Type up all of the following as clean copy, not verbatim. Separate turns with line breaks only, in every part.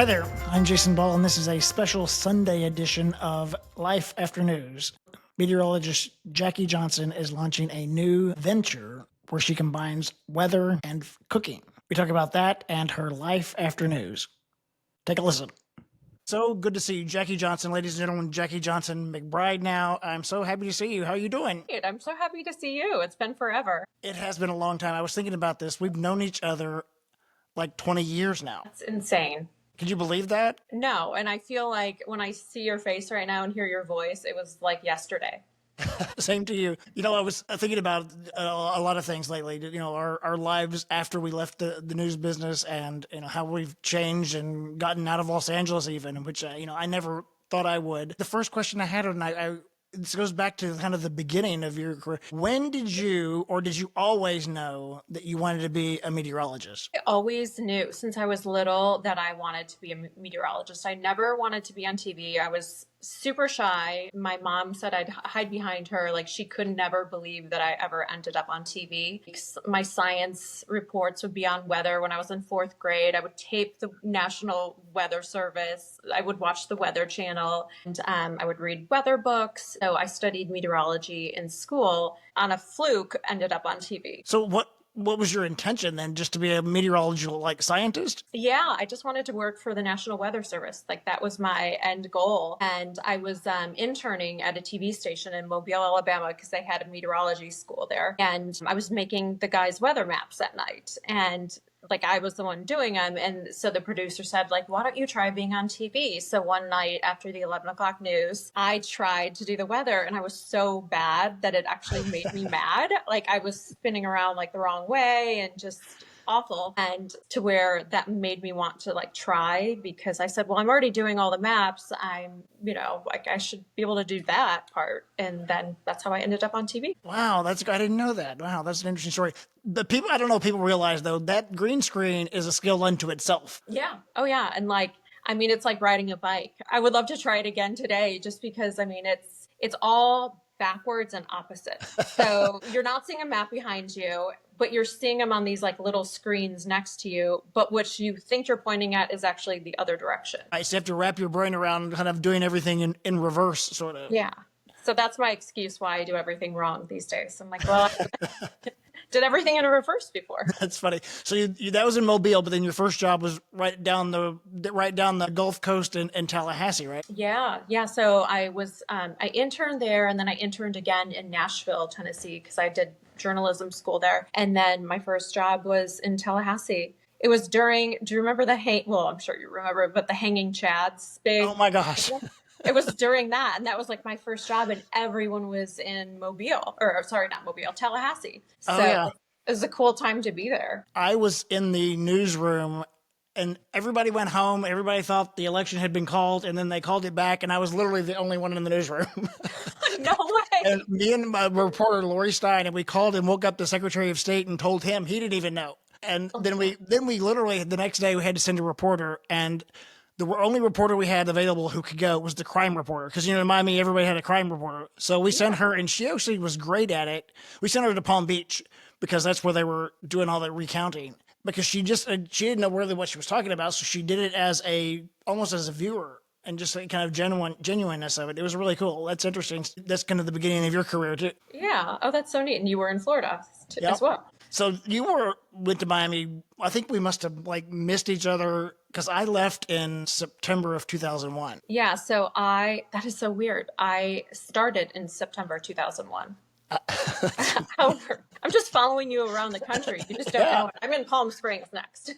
Hi there, I'm Jason Ball, and this is a special Sunday edition of Life After News. Meteorologist Jackie Johnson is launching a new venture where she combines weather and cooking. We talk about that and her life after news. Take a listen. So good to see you, Jackie Johnson. Ladies and gentlemen, Jackie Johnson McBride now. I'm so happy to see you. How are you doing?
Great. I'm so happy to see you. It's been forever.
It has been a long time. I was thinking about this. We've known each other like 20 years now.
It's insane.
Could you believe that?
No, and I feel like when I see your face right now and hear your voice, it was like yesterday.
Same to you. You know, I was thinking about a lot of things lately. You know, our lives after we left the news business, and you know how we've changed and gotten out of Los Angeles, even, which I never thought I would. The first question I had, and this goes back to kind of the beginning of your career. When did you always know that you wanted to be a meteorologist?
I always knew since I was little that I wanted to be a meteorologist. I never wanted to be on TV. I was super shy. My mom said I'd hide behind her. Like, she could never believe that I ever ended up on TV. My science reports would be on weather. When I was in fourth grade, I would tape the National Weather Service. I would watch the Weather Channel, and I would read weather books. So I studied meteorology in school. On a fluke, ended up on TV.
So what was your intention then? Just to be a meteorological scientist?
Yeah, I just wanted to work for the National Weather Service. Like, that was my end goal. And I was interning at a TV station in Mobile, Alabama, because they had a meteorology school there. And I was making the guys' weather maps at night. And I was the one doing them. And so the producer said, why don't you try being on TV? So one night after the 11 o'clock news, I tried to do the weather, and I was so bad that it actually made me mad. I was spinning around the wrong way and just awful. And to where that made me want to try, because I said, well, I'm already doing all the maps. I'm, I should be able to do that part. And then that's how I ended up on TV.
Wow, I didn't know that. Wow, that's an interesting story. I don't know if people realize though, that green screen is a skill unto itself.
Yeah. Oh yeah. And it's like riding a bike. I would love to try it again today, just because, it's all backwards and opposite. So you're not seeing a map behind you, but you're seeing them on these little screens next to you, but what you think you're pointing at is actually the other direction.
I so you have to wrap your brain around kind of doing everything in reverse, sort of.
Yeah. So that's my excuse why I do everything wrong these days. I'm like, well, did everything in reverse before.
That's funny. So you that was in Mobile, but then your first job was right down the Gulf Coast in Tallahassee, right?
Yeah. Yeah. So I interned there, and then I interned again in Nashville, Tennessee, because I did journalism school there. And then my first job was in Tallahassee. It was do you remember well, I'm sure you remember, but the Hanging Chads big.
Oh my gosh.
It was during that, and that was my first job, and everyone was in Tallahassee. So
yeah.
It was a cool time to be there.
I was in the newsroom, and everybody went home. Everybody thought the election had been called, and then they called it back, and I was literally the only one in the newsroom.
No way.
And me and my reporter, Lori Stein, and we called and woke up the Secretary of State and told him. He didn't even know. And then we literally, the next day, we had to send a reporter, and the only reporter we had available who could go was the crime reporter. Because, in Miami, everybody had a crime reporter. So we sent her, and she actually was great at it. We sent her to Palm Beach because that's where they were doing all the recounting. Because she didn't know really what she was talking about. So she did it almost as a viewer, and just kind of genuineness of it. It was really cool. That's interesting. That's kind of the beginning of your career, too.
Yeah. Oh, that's so neat. And you were in Florida as well.
So you went to Miami. I think we must have missed each other, because I left in September of 2001.
Yeah. So that is so weird. I started in September 2001. However, I'm just following you around the country. You just don't know. I'm in Palm Springs next.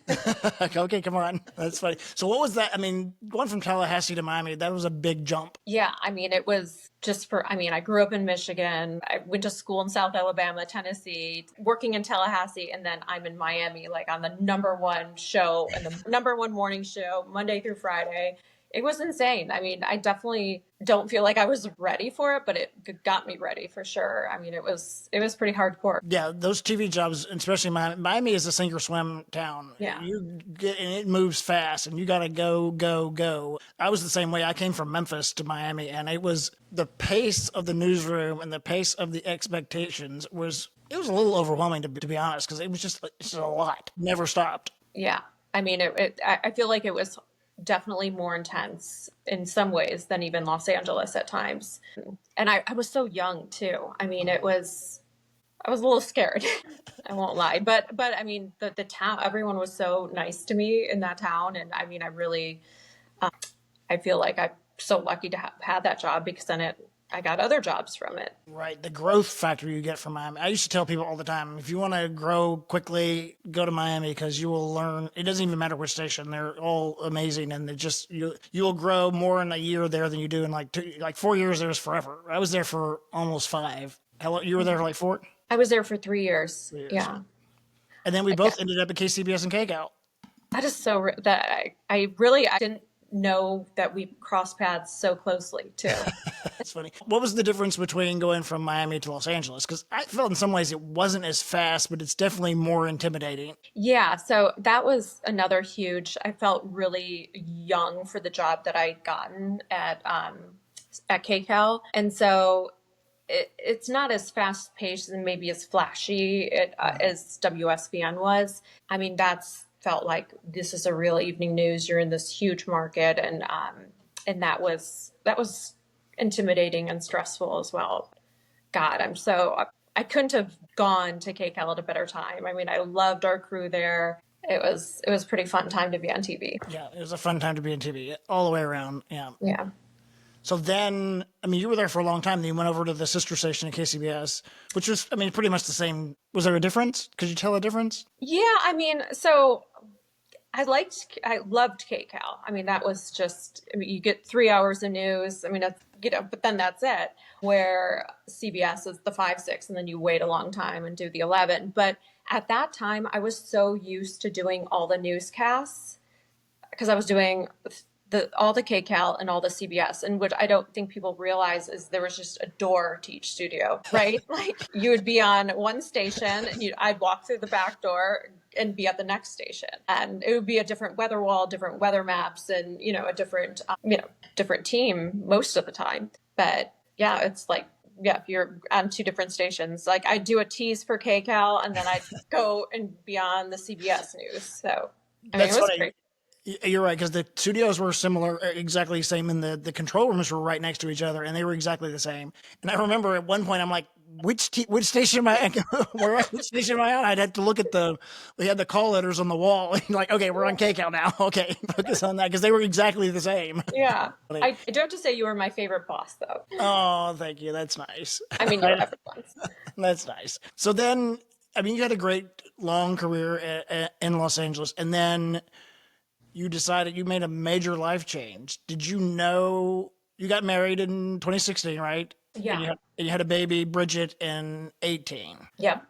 Okay, come on. That's funny. So what was that? Going from Tallahassee to Miami, that was a big jump.
Yeah. It was just I grew up in Michigan. I went to school in South Alabama, Tennessee, working in Tallahassee. And then I'm in Miami, on the #1 show and the #1 morning show, Monday through Friday. It was insane. I definitely don't feel like I was ready for it, but it got me ready for sure. It was pretty hardcore.
Yeah, those TV jobs, especially Miami is a sink or swim town.
Yeah.
And it moves fast, and you got to go. I was the same way. I came from Memphis to Miami, and it was the pace of the newsroom and the pace of the expectations it was a little overwhelming, to be honest, because it was just a lot. Never stopped.
Yeah. I feel like it was definitely more intense in some ways than even Los Angeles at times. And I was so young too. I mean, I was a little scared. I won't lie, but I mean, the town, everyone was so nice to me in that town, and I mean, I really, I feel like I'm so lucky to have had that job because then I got other jobs from it.
Right. The growth factor you get from Miami. I used to tell people all the time, if you want to grow quickly, go to Miami because you will learn. It doesn't even matter which station. They're all amazing. And it just, you'll grow more in a year there than you do in like 4 years there is forever. I was there for almost 5. Hello, you were there for like 4?
I was there for 3 years.
3 years.
Yeah.
And then we both ended up at KCBS and KCAL.
That is so, that I really, I didn't know that we crossed paths so closely too.
That's funny. What was the difference between going from Miami to Los Angeles? Because I felt in some ways it wasn't as fast, but it's definitely more intimidating.
Yeah, so that was another huge. I felt really young for the job that I'd gotten at KCAL, and so it's not as fast paced and maybe as flashy as WSBN was. I mean, that's felt like this is a real evening news. You're in this huge market, and that was intimidating and stressful as well. God, I couldn't have gone to KCAL at a better time. I mean, I loved our crew there. It was a pretty fun time to be on TV.
Yeah, it was a fun time to be on TV all the way around. Yeah.
Yeah.
So then, I mean, you were there for a long time. Then you went over to the sister station at KCBS, which was, I mean, pretty much the same. Was there a difference? Could you tell a difference?
Yeah, I mean, so I loved KCAL. I mean, that was just, I mean, you get 3 hours of news. I mean, that's, but then that's it. Where CBS is the 5, 6, and then you wait a long time and do the 11. But at that time, I was so used to doing all the newscasts because I was doing all the KCAL and all the CBS, and what I don't think people realize is there was just a door to each studio, right? Like you would be on one station, and I'd walk through the back door and be at the next station, and it would be a different weather wall, different weather maps, and a different team most of the time. But yeah, it's like, yeah, if you're on 2 different stations, like I'd do a tease for KCAL, and then I'd go and be on the CBS news. So I mean, it was
funny.
great.
You're right, because the studios were similar, exactly the same, and the control rooms were right next to each other, and they were exactly the same. And I remember at one point, I'm like, which station am I? Which station am I on? I'd have to look at we had the call letters on the wall. Like, okay, we're on KCAL now. Okay, focus on that, because they were exactly the same.
Yeah. I do have to say you were my favorite boss, though.
Oh, thank you. That's nice.
I mean, you're everyone's.
That's nice. So then, I mean, you had a great long career in Los Angeles, and then you decided you made a major life change. Did you know you got married in 2016, right?
Yeah.
And you had a baby, Bridget, in 18.
Yeah.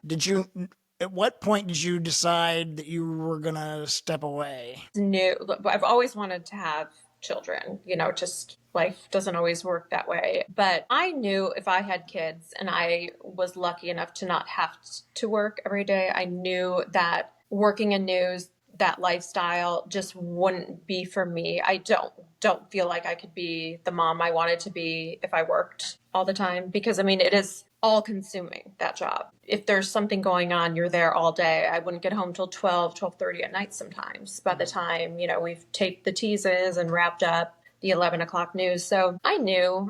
At what point did you decide that you were going to step away?
I've always wanted to have children, just life doesn't always work that way. But I knew if I had kids and I was lucky enough to not have to work every day, I knew that working in news, that lifestyle just wouldn't be for me. I don't feel like I could be the mom I wanted to be if I worked all the time, because I mean, it is all consuming, that job. If there's something going on, you're there all day. I wouldn't get home till 12:30 at night sometimes. By the time, we've taped the teases and wrapped up the 11 o'clock news. So I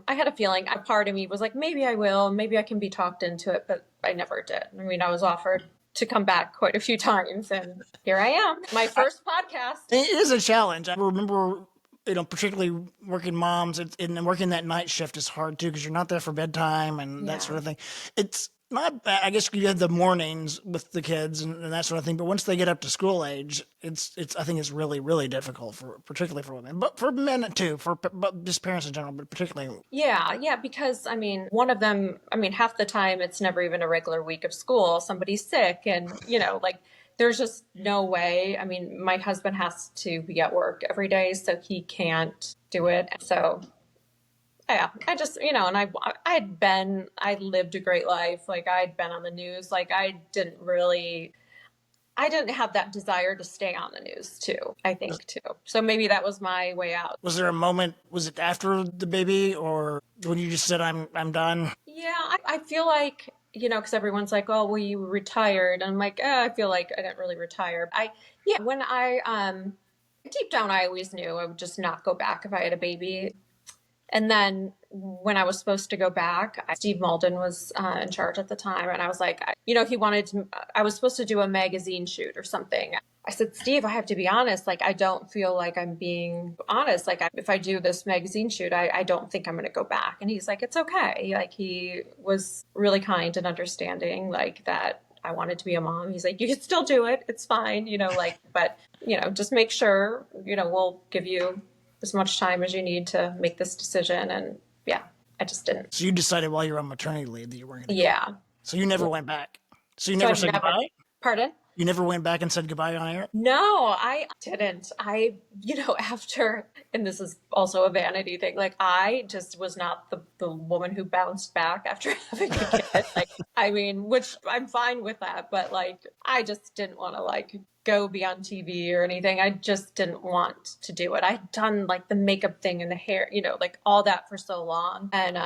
had a feeling, a part of me was like, maybe I will, maybe I can be talked into it, but I never did. I mean, I was offered to come back quite a few times, and here I am. My first podcast.
It is a challenge. I remember, particularly working moms and working that night shift is hard too, because you're not there for bedtime and that sort of thing. It's not bad. I guess you have the mornings with the kids and that sort of thing, but once they get up to school age, I think it's really, really difficult particularly for women, but for men too, but just parents in general, but particularly.
Yeah, because I mean, one of them, half the time it's never even a regular week of school. Somebody's sick, and like there's just no way. I mean, my husband has to be at work every day, so he can't do it. So yeah, I just, and I lived a great life. Like I'd been on the news. Like I didn't have that desire to stay on the news too, I think too. So maybe that was my way out.
Was there a moment, was it after the baby, or when you just said, I'm done?
Yeah, I feel like, because everyone's like, oh, well, you retired. And I'm like, I feel like I didn't really retire. When I Deep down, I always knew I would just not go back if I had a baby. And then when I was supposed to go back, Steve Malden was in charge at the time. And I was like, he wanted to, I was supposed to do a magazine shoot or something. I said, Steve, I have to be honest. Like, I don't feel like I'm being honest. Like, if I do this magazine shoot, I don't think I'm going to go back. And he's like, it's okay. Like, he was really kind and understanding, like that I wanted to be a mom. He's like, you can still do it. It's fine. But, just make sure, we'll give you as much time as you need to make this decision. And yeah, I just didn't.
So you decided while you were on maternity leave that you weren't going to
Yeah.
go. So you never went back. So you
So
never
I've
said
never-
goodbye?
Pardon?
You never went back and said goodbye on air?
No, I didn't. After, and this is also a vanity thing, like I just was not the woman who bounced back after having a kid. Which I'm fine with that, but like, I just didn't want to like go be on TV or anything. I just didn't want to do it. I'd done like the makeup thing and the hair, like all that for so long. And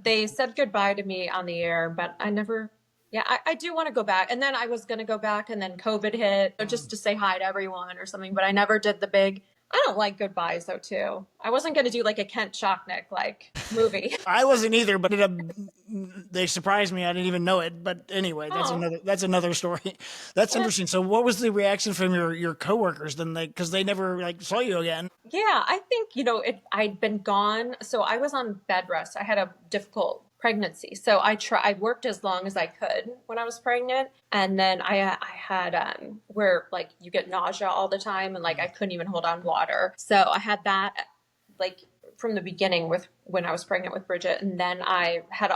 they said goodbye to me on the air, but I never. Yeah, I do want to go back. And then I was going to go back and then COVID hit just to say hi to everyone or something. But I never did the big, I don't like goodbyes though, too. I wasn't going to do like a Kent Shocknick like movie.
I wasn't either, but they surprised me. I didn't even know it. But anyway, that's another story. That's interesting. So what was the reaction from your coworkers then? Because they never like saw you again.
Yeah, I think, I'd been gone. So I was on bed rest. I had a difficult pregnancy. So I worked as long as I could when I was pregnant. And then I had, where like you get nausea all the time and like, I couldn't even hold on water. So I had that like from the beginning when I was pregnant with Bridget. And then I had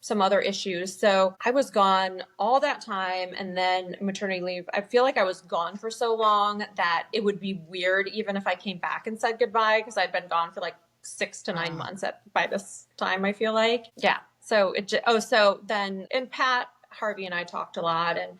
some other issues. So I was gone all that time. And then maternity leave, I feel like I was gone for so long that it would be weird even if I came back and said goodbye, because I'd been gone for like 6 to 9 months by this time, I feel like. Yeah. So and Pat Harvey and I talked a lot, and,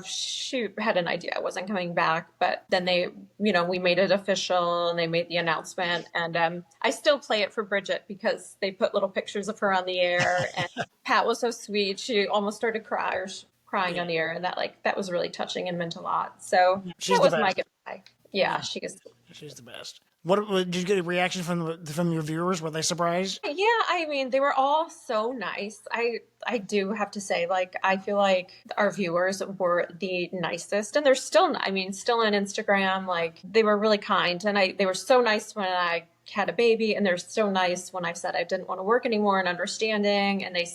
she had an idea I wasn't coming back, but then they, we made it official and they made the announcement. And I still play it for Bridget because they put little pictures of her on the air, and Pat was so sweet. She almost started crying on the air, and that was really touching and meant a lot. So that was my goodbye. Yeah, she's
the best. What did you get a reaction from your viewers? Were they surprised?
Yeah, they were all so nice. I do have to say, like, I feel like our viewers were the nicest, and they're still on Instagram. Like, they were really kind, and they were so nice when I had a baby, and they're so nice when I said I didn't want to work anymore, and understanding, and they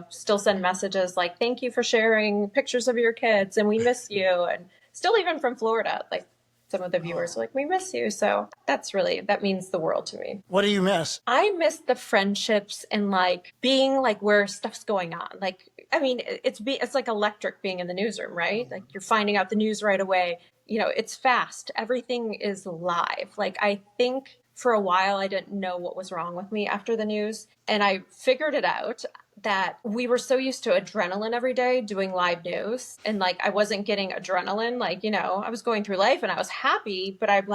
still send messages like, thank you for sharing pictures of your kids, and we miss you, and still even from Florida, like, some of the viewers are like, we miss you. So that means the world to me.
What do you miss?
I miss the friendships and like being like where stuff's going on. Like, it's like electric being in the newsroom, right? Like you're finding out the news right away. It's fast. Everything is live. Like, I think for a while, I didn't know what was wrong with me after the news. And I figured it out that we were so used to adrenaline every day doing live news. And like, I wasn't getting adrenaline. Like, I was going through life and I was happy, but I'm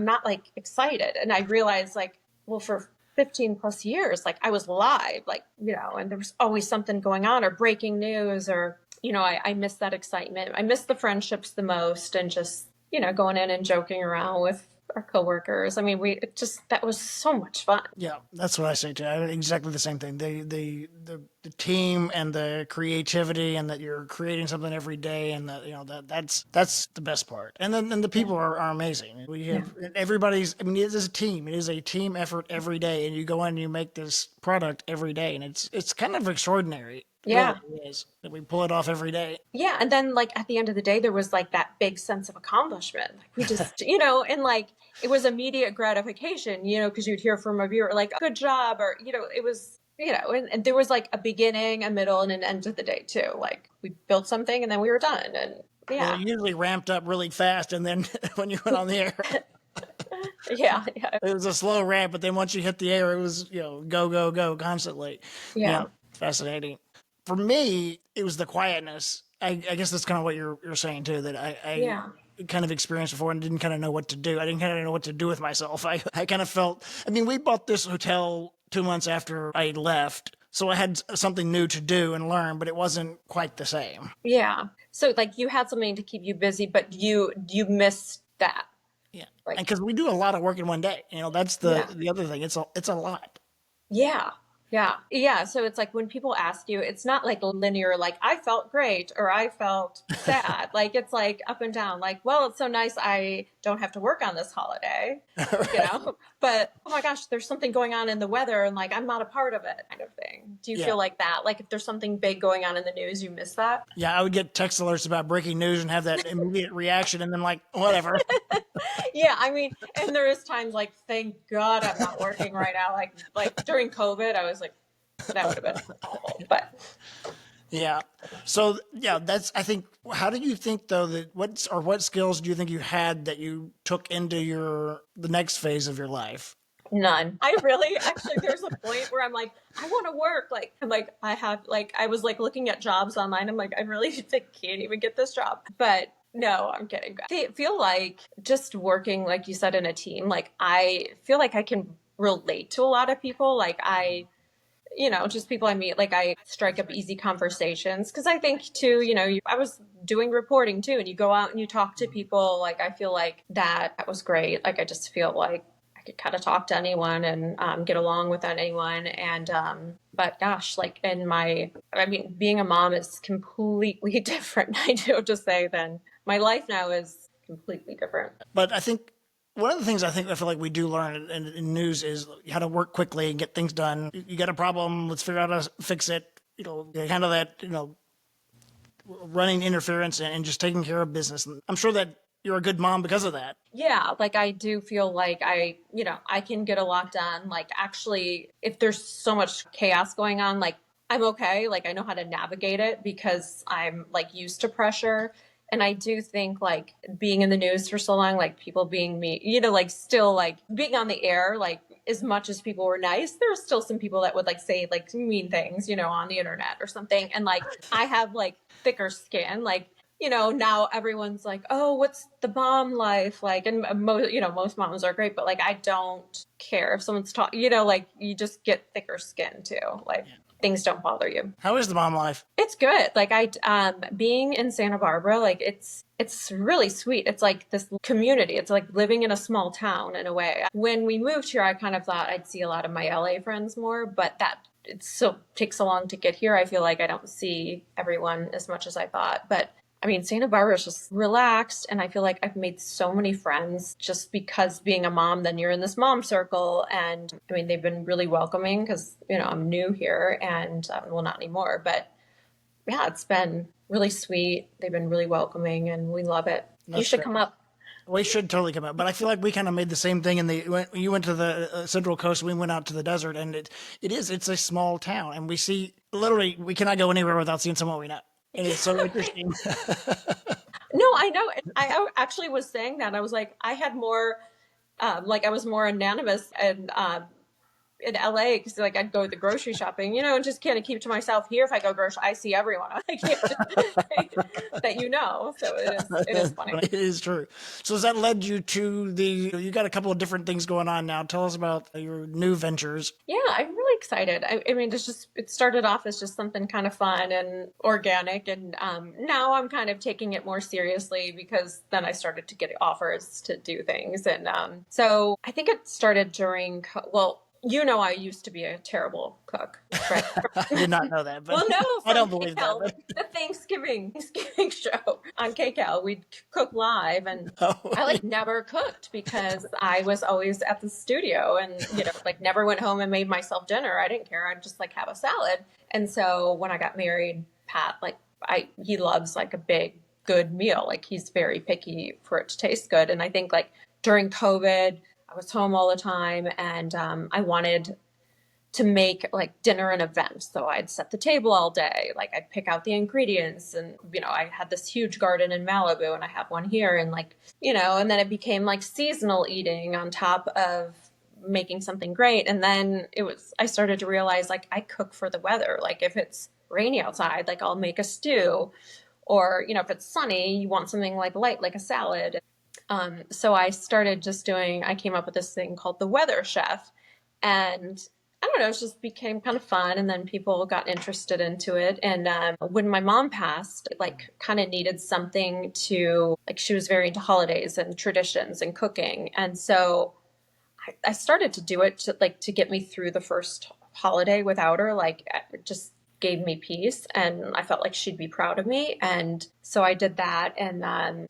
not like excited. And I realized like, well, for 15 plus years, like I was live, like, and there was always something going on or breaking news or, I miss that excitement. I miss the friendships the most, and just, going in and joking around with our coworkers. That was so much fun.
Yeah, that's what I say too. Exactly the same thing. The team and the creativity, and that you're creating something every day, and that that's the best part. And then the people are amazing. We have everybody's. It is a team. It is a team effort every day, and you go in and you make this product every day, and it's kind of extraordinary.
Yeah.
It is that we pull it off every day.
Yeah. And then like at the end of the day, there was like that big sense of accomplishment. Like we just, and like it was immediate gratification, because you'd hear from a viewer like, good job, or, it was, and there was like a beginning, a middle, and an end to the day too. Like we built something and then we were done. And yeah.
Well, it usually ramped up really fast, and then when you went on the air.
Yeah.
It was a slow ramp, but then once you hit the air, it was, go constantly.
Yeah.
Fascinating. For me, it was the quietness. I guess that's kind of what you're saying too, that I kind of experienced before and didn't kind of know what to do. I didn't kind of know what to do with myself. I kind of felt, we bought this hotel 2 months after I left, so I had something new to do and learn, but it wasn't quite the same.
Yeah. So like you had something to keep you busy, but you missed that.
Yeah.
Like,
And because we do a lot of work in one day, that's
yeah.
the other thing. It's a lot.
Yeah. Yeah. Yeah. So it's like when people ask you, it's not like linear, like I felt great or I felt sad. Like it's like up and down, like, well, it's so nice I don't have to work on this holiday,
Right.
but oh my gosh, there's something going on in the weather and like I'm not a part of it kind of thing. Do you
Yeah.
feel like that? Like if there's something big going on in the news, you miss that?
Yeah. I would get text alerts about breaking news and have that immediate reaction and then like, whatever.
Yeah, I mean, and there is times like, thank God I'm not working right now. Like during COVID, I was like, that would have been awful. But
Yeah. So yeah, I think, how do you think though that what skills do you think you had that you took into the next phase of your life?
none. I really actually there's a point where I'm like, I want to work. Like I'm like, I was like looking at jobs online. I'm like, I really like, can't even get this job. But no, I'm kidding. I feel like just working, like you said, in a team, like I feel like I can relate to a lot of people. Like just people I meet, like I strike up easy conversations. Cause I think too, I was doing reporting too, and you go out and you talk to people. Like I feel like that was great. Like I just feel like I could kind of talk to anyone and get along with anyone. And, but gosh, like being a mom is completely different, I do have to say, than my life now is completely different.
But I think one of the things I feel like we do learn in news is how to work quickly and get things done. You got a problem, let's figure out how to fix it. Handle that, running interference and just taking care of business. And I'm sure that you're a good mom because of that.
Yeah, like I do feel like I can get a lot done. Like actually, if there's so much chaos going on, like I'm okay. Like I know how to navigate it because I'm like used to pressure. And I do think like being in the news for so long, like people being me, like still like being on the air, like as much as people were nice, there's still some people that would like say like mean things, on the internet or something. And like I have like thicker skin, like now everyone's like, oh, what's the mom life like? And most moms are great, but like, I don't care if someone's talking, like you just get thicker skin too. Like things don't bother you.
How is the mom life?
It's good. Like being in Santa Barbara, like it's really sweet. It's like this community. It's like living in a small town in a way. When we moved here, I kind of thought I'd see a lot of my LA friends more, but it still takes so long to get here. I feel like I don't see everyone as much as I thought, but I mean, Santa Barbara is just relaxed. And I feel like I've made so many friends just because being a mom, then you're in this mom circle. And I mean, they've been really welcoming because, I'm new here and well, not anymore, but yeah, it's been really sweet. They've been really welcoming and we love it. You
That's
should
great.
come up.
We should totally come out, but I feel like we kind of made the same thing. You went to the Central Coast, we went out to the desert, and it's a small town, and we see literally we cannot go anywhere without seeing someone we know, and it's so interesting.
No, I know. I actually was saying that. I was like, I had more, like I was more anonymous and in LA because like I'd go to the grocery shopping, and just kind of keep to myself. Here, if I go grocery, I see everyone. I can't just So it is funny.
It is true. So has that led you to you got a couple of different things going on now. Tell us about your new ventures.
Yeah, I'm really excited. I mean, it started off as just something kind of fun and organic, and now I'm kind of taking it more seriously because then I started to get offers to do things, and so I think it started during I used to be a terrible cook, right?
I did not know that, but
Well, no,
I don't
from
believe
KCAL,
that.
the Thanksgiving show on KCAL, we'd cook live, and
Oh,
I like never cooked because I was always at the studio, and like never went home and made myself dinner. I didn't care. I'd just like have a salad. And so when I got married, Pat, like he loves like a big good meal. Like he's very picky for it to taste good. And I think like during COVID, I was home all the time, and I wanted to make like dinner an event. So I'd set the table all day. Like I'd pick out the ingredients, and I had this huge garden in Malibu, and I have one here, and like, and then it became like seasonal eating on top of making something great. And then I started to realize like I cook for the weather. Like if it's rainy outside, like I'll make a stew, or, if it's sunny, you want something like light, like a salad. So I started I came up with this thing called the Weather Chef. And I don't know, it just became kind of fun. And then people got interested into it. And when my mom passed, like kind of needed something to, like, she was very into holidays and traditions and cooking. And so I started to do it to like to get me through the first holiday without her. Like it just gave me peace, and I felt like she'd be proud of me. And so I did that. And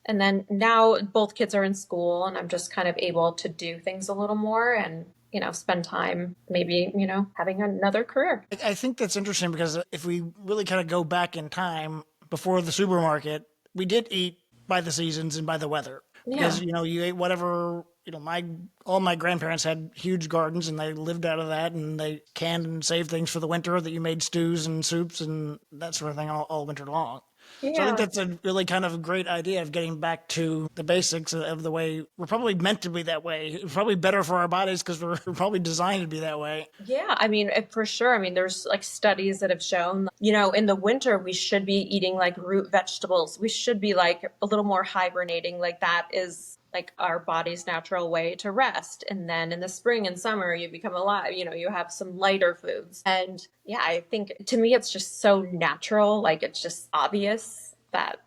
then now both kids are in school, and I'm just kind of able to do things a little more and spend time maybe having another career.
I think that's interesting because if we really kind of go back in time before the supermarket, we did eat by the seasons and by the weather because
Yeah.
you ate whatever my all my grandparents had huge gardens and they lived out of that and they canned and saved things for the winter that you made stews and soups and that sort of thing all winter long. So I think
Yeah.
that's a really kind of a great idea of getting back to the basics of the way we're probably meant to be that way. It's probably better for our bodies because we're probably designed to be that way.
Yeah, I mean, for sure. I mean, there's like studies that have shown, in the winter, we should be eating like root vegetables. We should be like a little more hibernating. Like that is like our body's natural way to rest. And then in the spring and summer, you become alive. You have some lighter foods. And yeah, I think to me, it's just so natural. Like it's just obvious that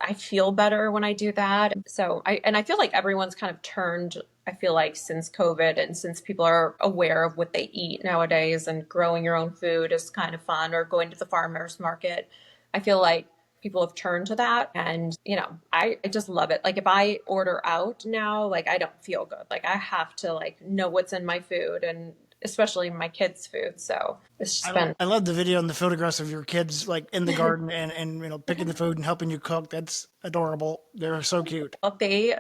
I feel better when I do that. So I feel like everyone's kind of turned, I feel like since COVID and since people are aware of what they eat nowadays and growing your own food is kind of fun, or going to the farmer's market, I feel like people have turned to that. And I just love it. Like if I order out now, like I don't feel good. Like I have to like know what's in my food, and especially my kids' food. So it's just been
I love the video and the photographs of your kids like in the garden and picking the food and helping you cook. That's adorable. They're so cute.
they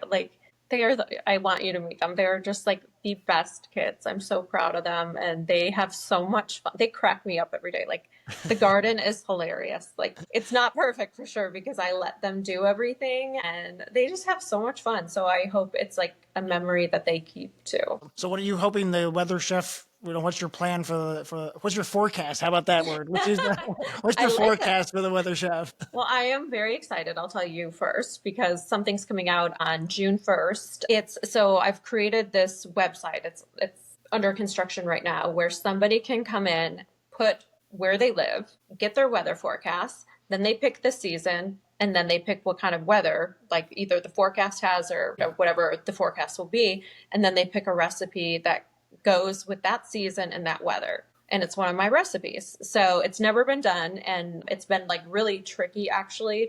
are I want you to meet them. They're just like the best kids. I'm so proud of them, and they have so much fun. They crack me up every day. Like the garden is hilarious. Like it's not perfect for sure because I let them do everything, and they just have so much fun. So I hope it's like a memory that they keep too.
So what are you hoping the weather chef? What's your plan for what's your forecast? How about that word? What's what's
I
your
like that.
forecast for the weather chef?
Well, I am very excited. I'll tell you first because something's coming out on June 1st. So I've created this website. It's under construction right now where somebody can come in, put where they live, get their weather forecast, then they pick the season, and then they pick what kind of weather, like either the forecast has or whatever the forecast will be, and then they pick a recipe that goes with that season and that weather. And it's one of my recipes. So it's never been done. And it's been like really tricky actually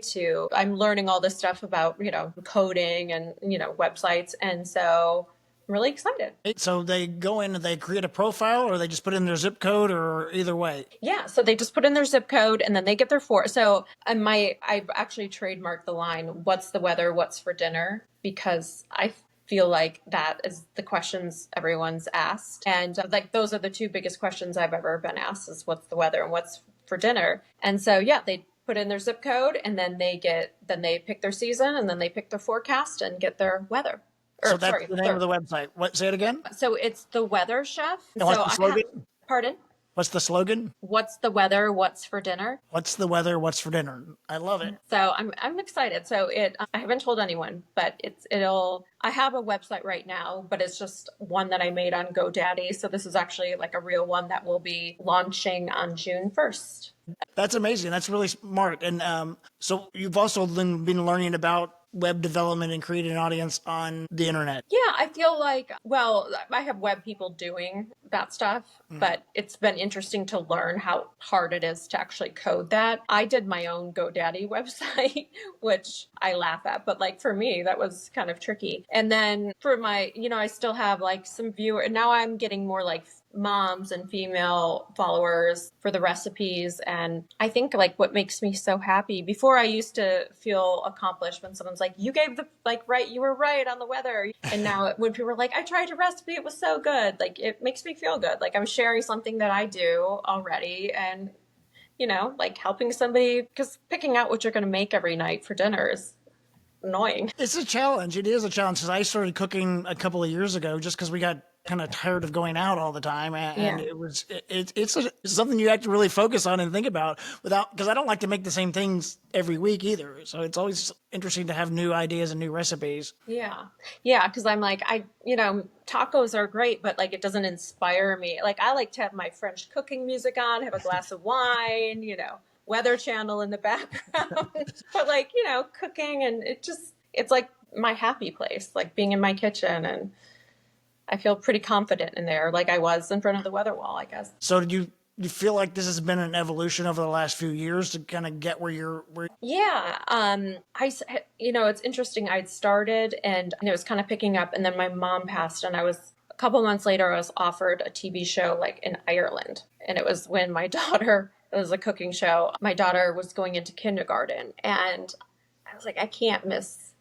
I'm learning all this stuff about, coding and, websites. And so I'm really excited.
So they go in and they create a profile, or they just put in their zip code, or either way.
Yeah. So they just put in their zip code and then they get their so I've actually trademarked the line, what's the weather, what's for dinner? Because I feel like that is the questions everyone's asked. And like those are the two biggest questions I've ever been asked is what's the weather and what's for dinner. And so, yeah, they put in their zip code and then they pick their season and then they pick their forecast and get their weather.
So that's the name of the website. What? Say it again.
So it's The Weather Chef.
And what's the slogan?
Pardon?
What's the slogan?
What's the weather? What's for dinner?
What's the weather? What's for dinner? I love it.
So I'm excited. So I haven't told anyone, but I have a website right now, but it's just one that I made on GoDaddy. So this is actually like a real one that will be launching on June 1st.
That's amazing. That's really smart. And so you've also been learning about web development and creating an audience on the internet.
Yeah, I feel like, well, I have web people doing that stuff, but it's been interesting to learn how hard it is to actually code that. I did my own GoDaddy website, which I laugh at, but like for me, that was kind of tricky. And then for my, I still have like some viewers. Now I'm getting more like moms and female followers for the recipes. And I think like what makes me so happy, before I used to feel accomplished when someone's like, you gave you were right on the weather. And now when people are like, I tried your recipe, it was so good. Like it makes me feel good. Like I'm sharing something that I do already and, like helping somebody, because picking out what you're going to make every night for dinner is annoying.
It's a challenge. It is a challenge because I started cooking a couple of years ago just because we got kind of tired of going out all the time, and
Yeah.
it's something you have to really focus on and think about without, because I don't like to make the same things every week either. So it's always interesting to have new ideas and new recipes.
Yeah. Yeah. Cause I'm like, tacos are great, but like it doesn't inspire me. Like I like to have my French cooking music on, have a glass of wine, Weather Channel in the background. But like, cooking and it's like my happy place, like being in my kitchen, and I feel pretty confident in there, like I was in front of the weather wall, I guess.
So did you feel like this has been an evolution over the last few years to kind of get where
Yeah. It's interesting. I'd started and it was kind of picking up, and then my mom passed, and I was a couple months later, I was offered a TV show like in Ireland. And it was when my daughter, it was a cooking show. My daughter was going into kindergarten, and I was like, I can't miss,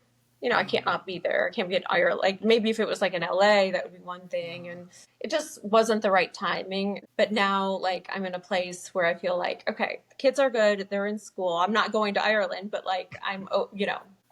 I can't not be there. I can't be in Ireland. Like maybe if it was like in LA, that would be one thing. And it just wasn't the right timing. But now, like, I'm in a place where I feel like, okay, the kids are good. They're in school. I'm not going to Ireland, but like, I'm,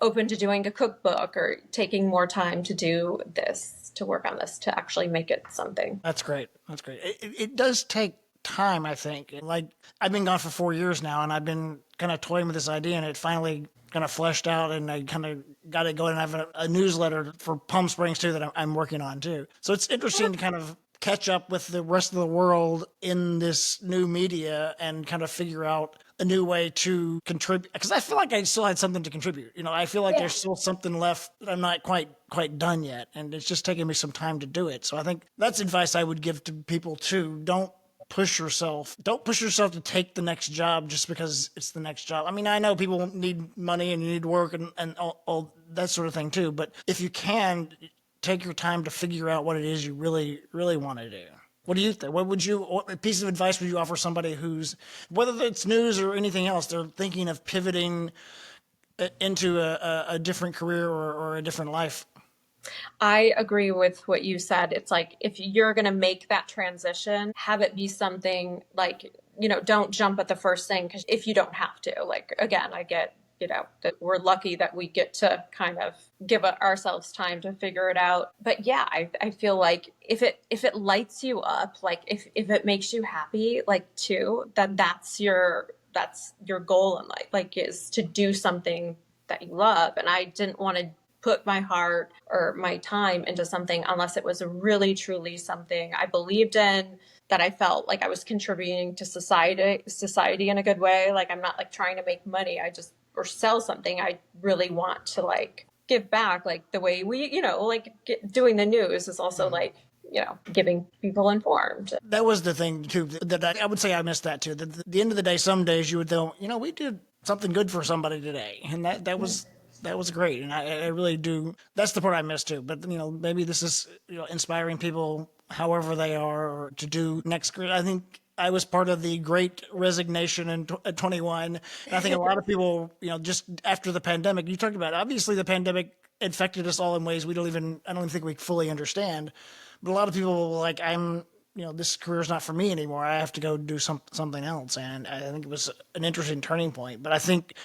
open to doing a cookbook or taking more time to do this, to work on this, to actually make it something.
That's great. That's great. It does take time, I think. Like I've been gone for 4 years now, and I've been kind of toying with this idea, and it finally kind of fleshed out, and I kind of got it going. I have a newsletter for Palm Springs too that I'm working on too. So it's interesting to kind of catch up with the rest of the world in this new media and kind of figure out a new way to contribute, because I feel like I still had something to contribute. I feel like there's still something left that I'm not quite done yet, and it's just taking me some time to do it. So I think that's advice I would give to people too. Don't push yourself to take the next job just because it's the next job. I mean, I know people need money and you need work and all that sort of thing too, but if you can, take your time to figure out what it is you really, really want to do. What do you think? What piece of advice would you offer somebody who's, whether it's news or anything else, they're thinking of pivoting into a different career or a different life?
I agree with what you said. It's like if you're going to make that transition, have it be something like, don't jump at the first thing, because if you don't have to, like, again, I get, that we're lucky that we get to kind of give ourselves time to figure it out. But yeah, I feel like if it lights you up, like if it makes you happy, like too, then that's your goal in life, like is to do something that you love. And I didn't want to put my heart or my time into something unless it was really truly something I believed in, that I felt like I was contributing to society in a good way. Like I'm not like trying to make money, or sell something. I really want to like give back, like the way we, doing the news is also like, giving people informed.
That was the thing too, that I would say I missed that too. At the end of the day, some days you would go, we did something good for somebody today. And that was great. And I really do. That's the part I missed too. But, maybe this is, inspiring people however they are, or to do next. I think I was part of the great resignation at 21. And I think a lot of people, just after the pandemic, you talked about, obviously the pandemic infected us all in ways I don't even think we fully understand. But a lot of people were like, this career is not for me anymore. I have to go do something else. And I think it was an interesting turning point. But I think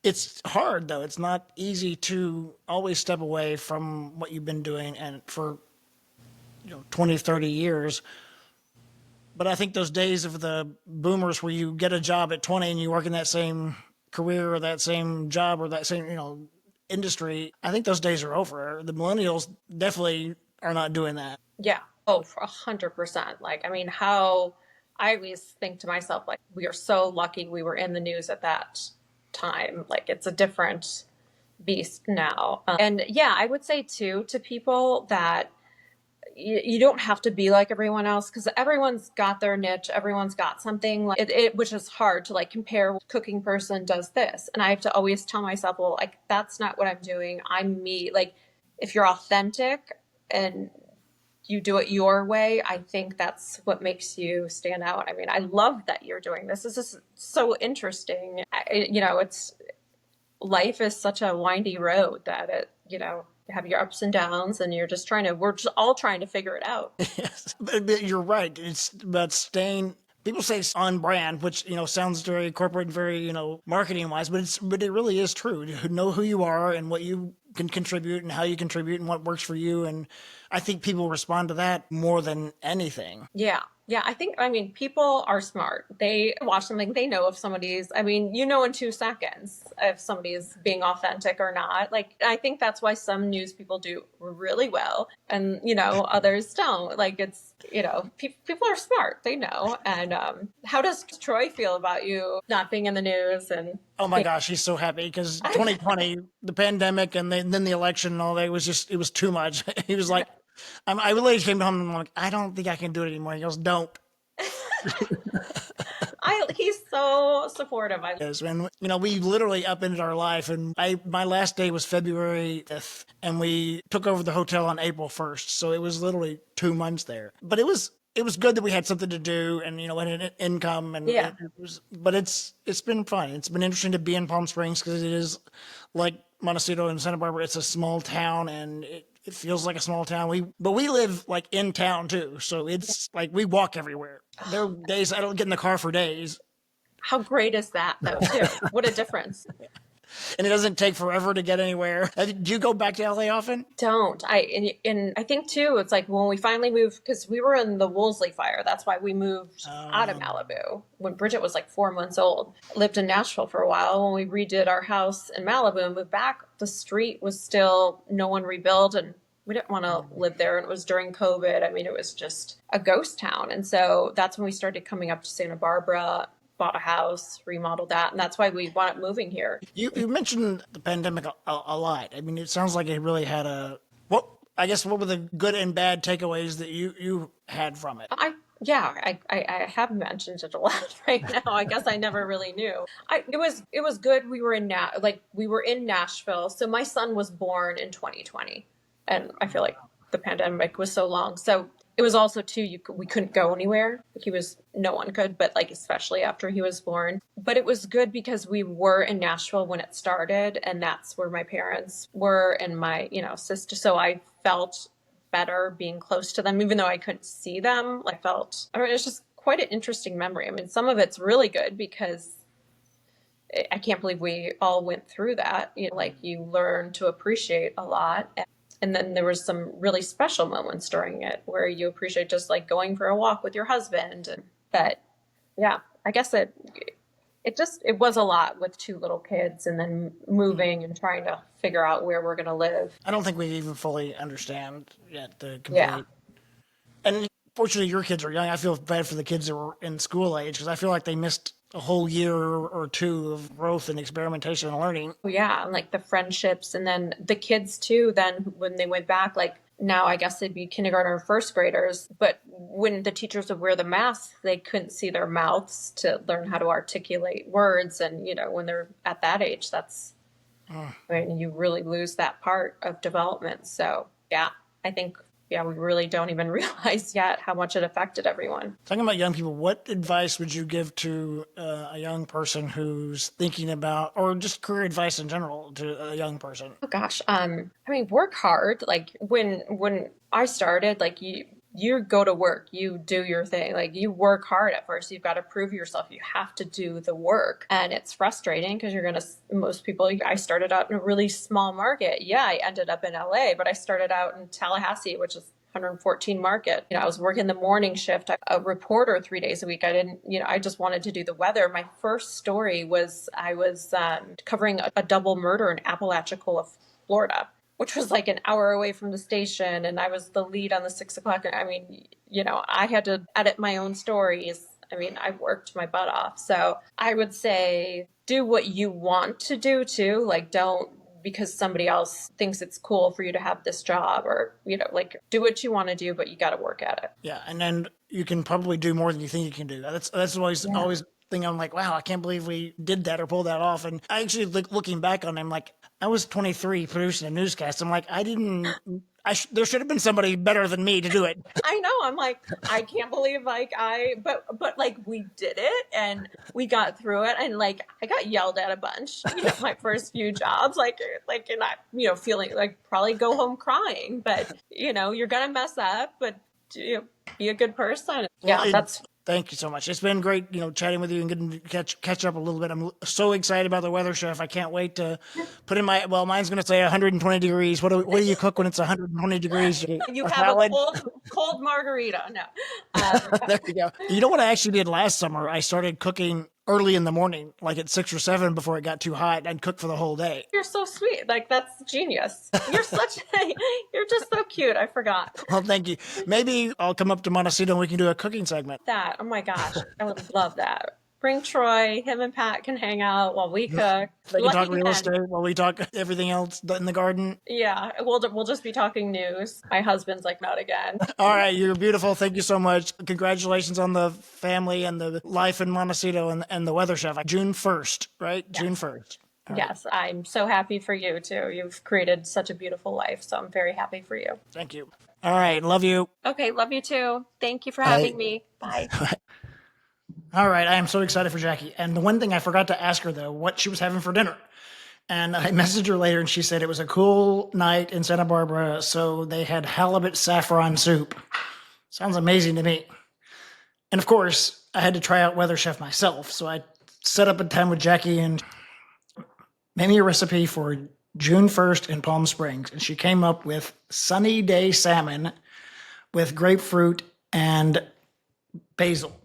it's hard, though. It's not easy to always step away from what you've been doing and for 20, 30 years. But I think those days of the boomers where you get a job at 20 and you work in that same career or that same job or that same, industry, I think those days are over. The millennials definitely are not doing that.
Yeah. Oh, for 100%. Like, I mean, how I always think to myself, like, we are so lucky we were in the news at that time. Like, it's a different beast now. And yeah, I would say too, to people that you don't have to be like everyone else, because everyone's got their niche. Everyone's got something, like which is hard to like compare. Cooking person does this. And I have to always tell myself, well, like, that's not what I'm doing. I'm me. Like, if you're authentic and you do it your way, I think that's what makes you stand out. I mean, I love that you're doing this. This is so interesting. Life is such a windy road that you have your ups and downs, and we're just all trying to figure it out.
Yes, but you're right. It's about staying. People say on brand, which sounds very corporate and very marketing wise, but it really is true. To know who you are and what you can contribute and how you contribute and what works for you. And I think people respond to that more than anything.
Yeah. Yeah. I mean, people are smart. They watch something, they know if somebody's, I mean, you know, in 2 seconds if somebody is being authentic or not. Like, I think that's why some news people do really well and, you know, others don't. Like, it's, you know, people are smart. They know. And how does Troy feel about you not being in the news? And
Oh my gosh, he's so happy because 2020, the pandemic, and then the election and all that, it was too much. He was like, I literally came home and I'm like, I don't think I can do it anymore. He goes, don't.
he's so supportive.
And you know, we literally upended our life. And my last day was February 5th, and we took over the hotel on April 1st. So it was literally 2 months there. But it was good that we had something to do and, you know, an income. And
Yeah.
but it's been fun. It's been interesting to be in Palm Springs because it is like Montecito and Santa Barbara. It's a small town, and it feels like a small town. But we live like in town too. So it's like we walk everywhere. There are days I don't get in the car for days.
How great is that though too? What a difference.
And it doesn't take forever to get anywhere. Do you go back to LA often?
Don't. And I think too, it's like when we finally moved, because we were in the Woolsey fire. That's why we moved out of Malibu when Bridget was like 4 months old. Lived in Nashville for a while. When we redid our house in Malibu and moved back, the street was still no one rebuilt, and we didn't want to live there. And it was during COVID. I mean, it was just a ghost town. And so that's when we started coming up to Santa Barbara, bought a house, remodeled that. And that's why we wound up moving here.
You mentioned the pandemic a lot. I mean, it sounds like it really had what were the good and bad takeaways that you had from it?
I have mentioned it a lot right now. I guess I never really knew. It was good. We were in Nashville. So my son was born in 2020, and I feel like the pandemic was so long. So it was also too, we couldn't go anywhere. No one could, but like, especially after he was born. But it was good because we were in Nashville when it started, and that's where my parents were and my, you know, sister. So I felt better being close to them, even though I couldn't see them. It's just quite an interesting memory. I mean, some of it's really good because I can't believe we all went through that. You know, like you learn to appreciate a lot. And then there was some really special moments during it where you appreciate just like going for a walk with your husband. But yeah, I guess it was a lot with 2 little kids and then moving and trying to figure out where we're going to live.
I don't think we even fully understand yet the complete.
Yeah.
And fortunately, your kids are young. I feel bad for the kids that were in school age because I feel like they missed a whole year or 2 of growth and experimentation and learning.
Yeah, and like the friendships, and then the kids too. Then when they went back, like now I guess they'd be kindergarten or first graders. But when the teachers would wear the masks, they couldn't see their mouths to learn how to articulate words. And you know, when they're at that age, that's when you really lose that part of development. So yeah, I think. Yeah, we really don't even realize yet how much it affected everyone.
Talking about young people, what advice would you give to a young person who's thinking about, or just career advice in general to a young person?
Oh gosh, I mean, work hard. Like when I started, like you go to work, you do your thing, like you work hard at first. You've got to prove yourself. You have to do the work, and it's frustrating because most people. I started out in a really small market. Yeah, I ended up in L.A., but I started out in Tallahassee, which is 114 market. You know, I was working the morning shift, a reporter 3 days a week. I just wanted to do the weather. My first story was I was covering a double murder in Apalachicola, Florida, which was like an hour away from the station. And I was the lead on the 6 o'clock. I mean, you know, I had to edit my own stories. I mean, I worked my butt off. So I would say do what you want to do too. Like don't, because somebody else thinks it's cool for you to have this job, or, you know, like do what you want to do, but you got to work at it.
Yeah. And then you can probably do more than you think you can do. That's always thing. I'm like, wow, I can't believe we did that or pulled that off. And I actually looking back on it, I'm like, I was 23 producing a newscast. I'm like, there should have been somebody better than me to do it.
I know. I'm like, I can't believe but like we did it and we got through it. And like, I got yelled at a bunch, you know, my first few jobs, and I, you know, feeling like probably go home crying, but you know, you're going to mess up, but you know, be a good person. Yeah.
Thank you so much. It's been great, chatting with you and getting to catch up a little bit. I'm so excited about the weather, chef. I can't wait to put in mine's going to say 120 degrees. What do you cook when it's 120 degrees?
You have
salad?
a cold margarita. No.
There you go. You know what I actually did last summer? I started cooking early in the morning, like at 6 or 7 before it got too hot. I'd cook for the whole day.
You're so sweet. Like, that's genius. You're you're just so cute. I forgot.
Well, thank you. Maybe I'll come up to Montecito and we can do a cooking segment.
Oh my gosh. I would love that. Bring Troy. Him and Pat can hang out while we cook.
They can talk real estate while we talk everything else in the garden.
Yeah, we'll just be talking news. My husband's like, not again.
All right, you're beautiful. Thank you so much. Congratulations on the family and the life in Montecito and the weather, chef. June 1st, right? Yes. June 1st.
Yes, I'm so happy for you too. You've created such a beautiful life, so I'm very happy for you.
Thank you. All right, love you.
Okay, love you too. Thank you for having me. Bye.
All right, I am so excited for Jackie. And the one thing I forgot to ask her, though, what she was having for dinner. And I messaged her later, and she said it was a cool night in Santa Barbara, so they had halibut saffron soup. Sounds amazing to me. And of course, I had to try out Weather Chef myself, so I set up a time with Jackie and made me a recipe for June 1st in Palm Springs. And she came up with sunny day salmon with grapefruit and basil.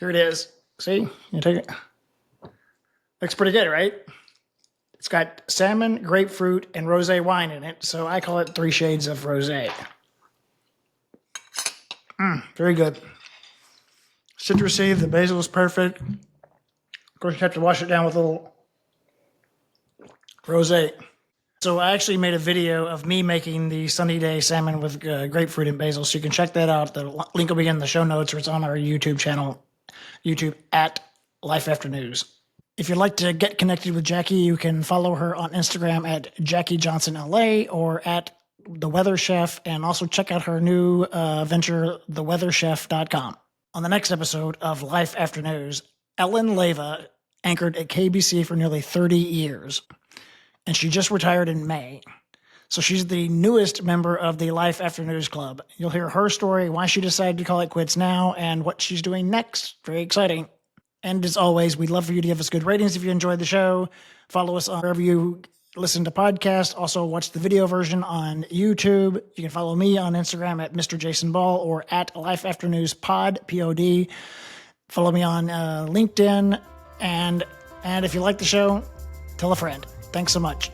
Here it is. See? You take it. Looks pretty good, right? It's got salmon, grapefruit, and rosé wine in it, so I call it 3 shades of rosé. Very good. Citrusy, the basil is perfect. Of course, you have to wash it down with a little rosé. So I actually made a video of me making the sunny day salmon with grapefruit and basil, so you can check that out. The link will be in the show notes, or it's on our YouTube channel, YouTube at Life After News. If you'd like to get connected with Jackie, you can follow her on Instagram at Jackie Johnson LA or at The Weather Chef, and also check out her new venture, theweatherchef.com. On the next episode of Life After News, Ellen Leva anchored at KBC for nearly 30 years, and she just retired in May. So she's the newest member of the Life After News Club. You'll hear her story, why she decided to call it quits now, and what she's doing next. Very exciting. And as always, we'd love for you to give us good ratings if you enjoyed the show. Follow us on wherever you listen to podcasts. Also, watch the video version on YouTube. You can follow me on Instagram at Mr. Jason Ball or at Life After News Pod, P-O-D. Follow me on LinkedIn. And if you like the show, tell a friend. Thanks so much.